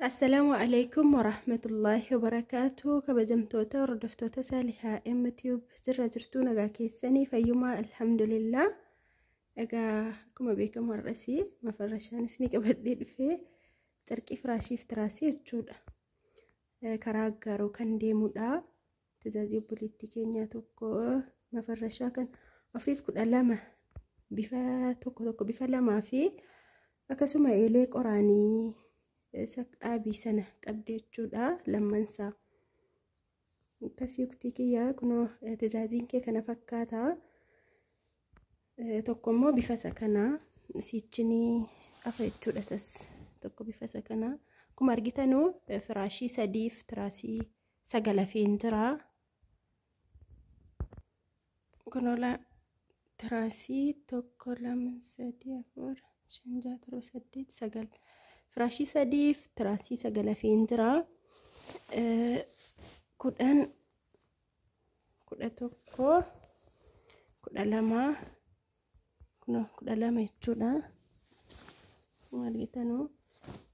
السلام عليكم ورحمة الله وبركاته. كبجمتوتا وردفتوتا سالحة يوتيوب جرى جرتونا غا كيساني فيوما الحمد لله. اغا كما بيكم الرسي ما فرشان سني قبدي دفي تركي فراشي فتراسي جودا كراغارو كان ديمودا تجاجي بوليتي كينيا توكو ما فرشا كان افريف كدا لما بفا توكو بفا لما في اكسوما إلي قراني سكابي سنة قبدي جودا لمنسا كسيوكتي كيا كنو تزازين كي كنا فكاتا توكمو بفسكنا سيجني أفا جودا سس توكو بفسكنا كم أرجتنو فراشي سديف تراسي سجل فين ترى كنو لا تراسي توكو لم سديفور شنجا ترو سديت سجل فراشي سديف تراسي سجل فين ترى كودان كودا توكو كودا لما كنو كودا لما يجودا مالجتانو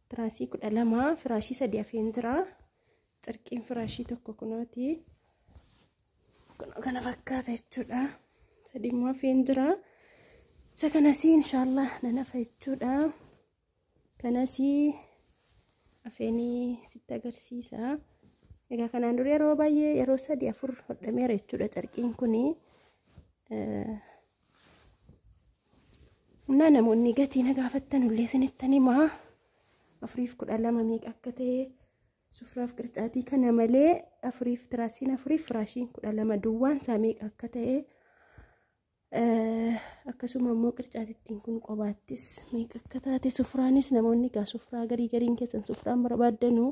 تراسي كودا لما فراشي سديف فين ترى تركين فراشي توكو كنوتي كنو كنا فكاتا يجودا سديف ما فين ترى سكنسي إن شاء الله ننفع يجودا كناسي أفني ستة قرسيسة إذا كان عندي روبا يروسا دي أفر دمير يجودا تركين كوني نانا موني قتي نقافتن واللي سنتني ما أفريف كل ألام ميك أكتة سفراف كرتاتي كان ملء أفريف تراسين أفريف فراشين كل ألام دوان ساميك أكتة akkasuma immoo qircaatittiin kun qobaattis meeqa akka taate sufraanis namoonni gaa sufraa gariin keessan sufraan barbaadanu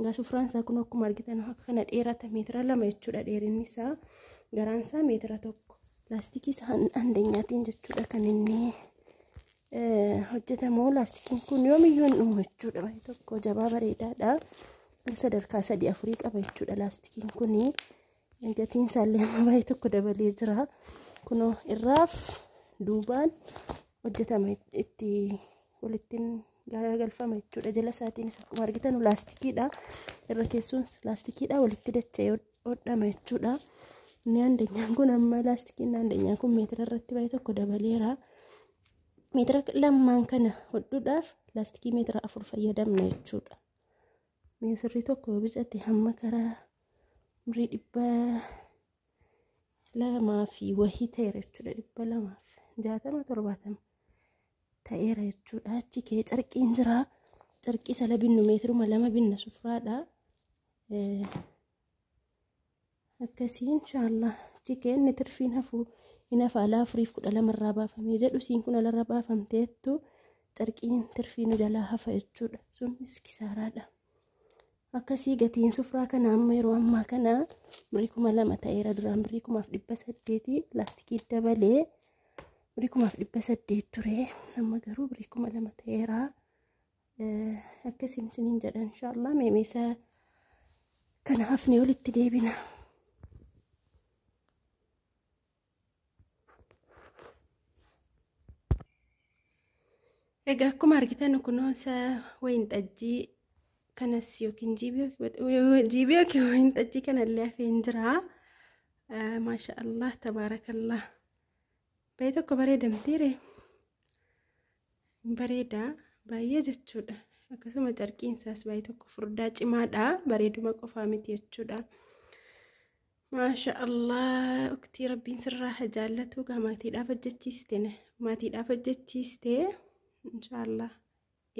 gaa sufraan isaa kun akkuma argitan akka kana dheerata meetira 2 jechuudha dheerinni isaa garaan isaa meetira 1 laastikii isaa andeenyaatiin jechuudha kan inni hojjetamu laastikiin kun yoomiyyuu hin dhumu jechuudha baay'ee tokko jabaa bareedaadha sadarkaa 3-4 qaba jechuudha laastikiin kun gatiin isaallee baay'ee tokko dabalee jira. kuno irraaf duubaan hojjetama itti walittiin garagalfama jechuudha jala isaatiin akkuma argitan laastikiidha irra keessuun laastikiidha walitti dachee hodhama jechuudha inni andeenyaan kun amma laastikiin andeenyaan kun meetira irratti baay'ee tokko dabaleera meetira lamaan kana hodhuudhaaf laastikii meetira 4 fayyadamna jechuudha meesirri tokko bicate hamma karaa umrii 200 fi wahii ta'eera jechuudha 260 ta'eera jechuudha achi kee carqiin jira carqii sala binnu meetiruma 2 binna sufraadha akkasii inshallah achi kee inni tirfiin hafu inafa ala afriif 12 irraa baafamee jedhu siin kun alarra baafamteettu carqiin tirfiin jalaa hafa jechuudha sun iskisaaraadha akkasii gatiin sufraa kana amma yeroo ammaa kana birrii 2,000 ta'eera duraan birrii 1,800 laastikii dabalee birrii 1,800 ture amma garuu birrii 2,000 ta'eera akkasiin isiniin jedha inshallah meemeesa kana hafnee walitti deebina. Egaa akkuma argitan kunuunsa wayin xajjii kanas yookiin jiibiyoo yookiin wayin xajjii kanallee hafeen jira maasha Allah tabaarakallah baay'ee tokko bareedamtiire bareeda baay'ee jechuudha akkasuma carqiin isaas baay'ee tokko furdaa cimaadha bareeduma qofaa miti jechuudha maasha Allah uktii rabbiin sirraa jaallatu maatiidhaaf hojjechiiste inshallah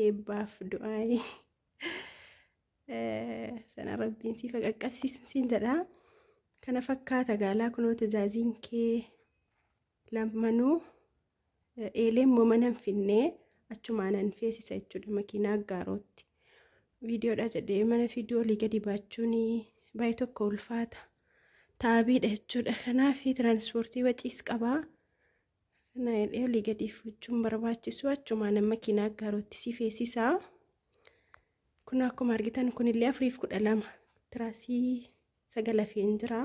eebbaaf du'aayi sana rabbiin si qaqqabsiisin jedha kana fakkaata gaalaa kunoo tajaajiin kee lamanuu eeleen moomanan finnee achumaanan feesisa jechuudha makiinaa gaarootti viidiyoodha jedhee mana viidiyoo gadi baachuun baay'ee tokko ulfaata taabiidha jechuudha kanaaf tiraanspoortii waciis qabaa kana eelii gadi fuuchuun barbaachisu achumaanan makiinaa gaarootti si feesisaa kun akkuma argitan kunillee 4,12 tiraasii 9 feen jira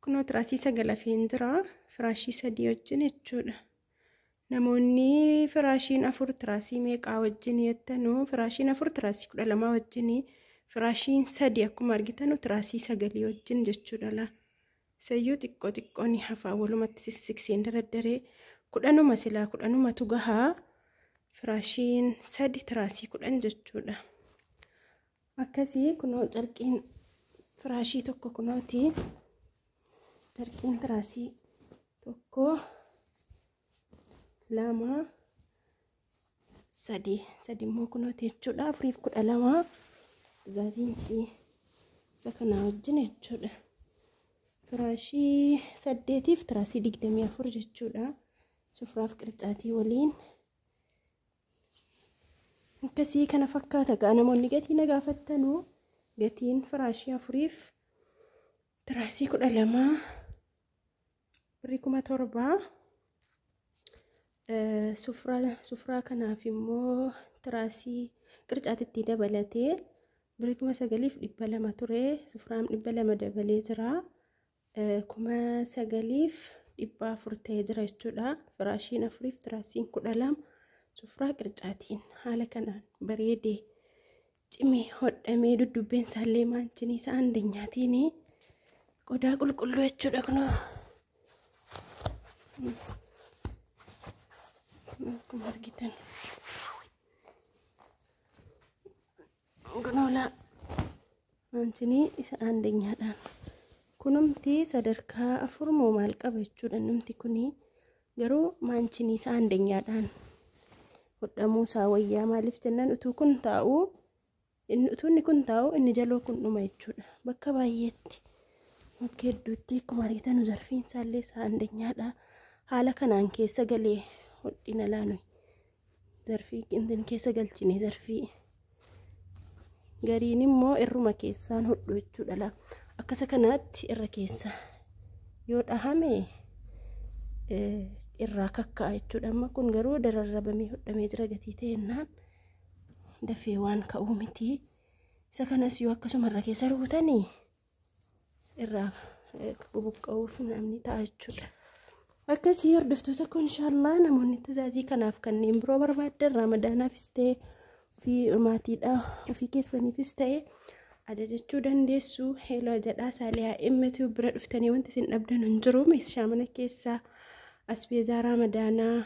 kunoo tiraasii 9 feen jira firaashii 3 wajjin jechuudha namoonni firaashiin 4 tiraasii meeqaa wajjin yettanu firaashiin 4 tiraasii 12 wajjin firaashiin 3 akkuma argitanu tiraasii 9 wajjin jechuudha la sayyuu xiqqoo ni hafa walumatti sissikseen dardaree 10 silaa 10 gahaa firaashiin 3 tiraasii 10 jechuudha akkasii kunoo carqiin firaashii tokko kunooti carqiin tiraasii tokko 2 3 immoo kunooti jechuudha 4 zaaziinsi isa kana wajjin jechuudha firaashii 8 fi tiraasii 24 jechuudha sufraaf qircaatii waliin akkasii kana fakkaata gaa namoonni gatii na gaafattanu gatiin firaashii 4 fi tiraasii 12 7,000 sufraa kanaaf immoo tiraasii qircaatitti dabalatee 9,200 ture sufraan 200 dabalee jira 9,400 ta'ee jira jechuudha firaashiin 4 fi tiraasiin 12 sufraa qircaatiin haala kanaan bareedee cimee hodhamee duddubbeen isaallee maanchinii isaa andanyaatiin qodaa qulqulluu jechuudha kunoo akkuma argitan kunola maanchinii isa andanyaadhaan kunumti sadarkaa 4 moo maal qaba jechuudha numti kuni garuu maanchinii isa andanyaadhaan hodhamuu isaa wayyaa maaliif jennaan utuu kun taa'u inni jaloo kun dhuma jechuudha bakka baay'eetti bakka hedduutti akkuma argitan zarfiin isaallee isa andanyaadha haala kanaan keessa galee hodhina laanu zarfii qintin keessa galchine zarfii gariin immoo irruma keessaan hodhu jechuudha la akkasa kanaatti irra keessa yoo dhahame irraa kakkaa jechuudha amma kun garuu dararrabamee hodhamee jira gatii ta'ennaan dafee waan ka'uu miti isa kanas yoo akkasuma irra keessa rukutanii irraa bubuqqa'uuf namni ta'a jechuudha akkasii hordoftoota kun inshallah namoonni tajaajii kanaaf kanneen biroo barbaadan ramadaanaafis ta'e ofii maatiidha ofii keessaniifis ta'e ajajachuu dandeessu heeloo jedhaa saaliyaa immeetu bira dhuftanii wanti isin dhabdan hin jiru meeshaa mana keessaa asbeezaa ramadaanaa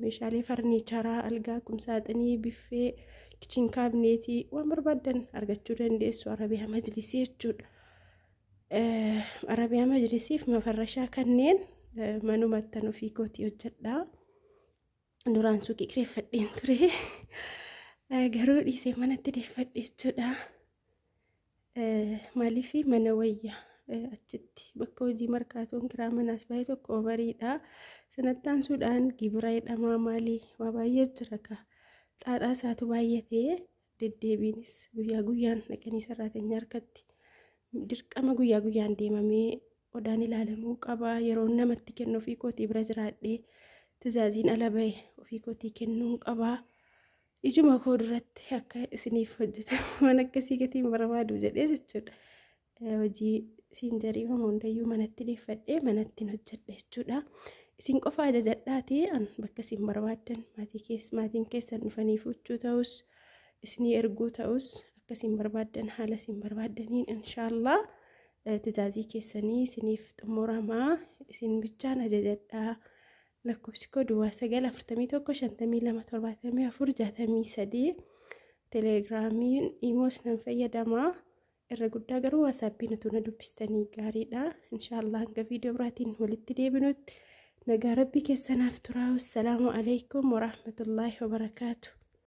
meeshaalee farniicharaa algaa kumsaaxinii biffee kicheen kaabineetii waan barbaadan argachuu dandeessu arabiyaa majlisii jechuudha arabiyaa majlisiif mafarrashaa kanneen manumattan ofii kootii hojjedha duraan suuqii kireeffadheen ture garuu dhiisee manatti deeffadhe jechuudha maaliifi mana wayyaa achitti bakka hojii markaatoon kiraa manaas baay'ee tokko obariidha sanattaan suudhaan gibira hidhamaa maalii waa baay'ee jira ka xaaxaa isaatu baay'atee deddeebiinis guyyaa guyyaan dhaqanii sarraatanii harkatti dirqama guyyaa guyyaan deemamee odaan ilaalamuu qaba yeroo namatti kennu ofii kootii bira jiraadhee tajaajiin ala ba'e ofii kootii kennuu qaba ijuma koo duratti akka isiniif hojjetamu waan akkasii gatiin barbaadu jedhee jechuudha hojii siinjarii hundayyuu manatti deeffadhee manatti hojjedha jechuudha isin qofa ajajadhaati an bakka isin barbaadan maatiin keessan dhufanii fuuchuu ta'us isinii erguu ta'us akka isin barbaadan haala isin barbaadaniin inshallah tajaajii keessanii isiniif xumuramaa isin bichaan ajajadhaa lakkoofsi koo duwwaa 941527463 telegiraamiin imoos nan fayyadamaa irra guddaa garuu waasaappiin utuu na dubbistanii gaariidha inshallah hanga viidiyoo biraatiin walitti deebinutti nagaa rabbii keessanaaf turaa. Assalaamu alaykum wa rahmatullahi wa barakaatuh.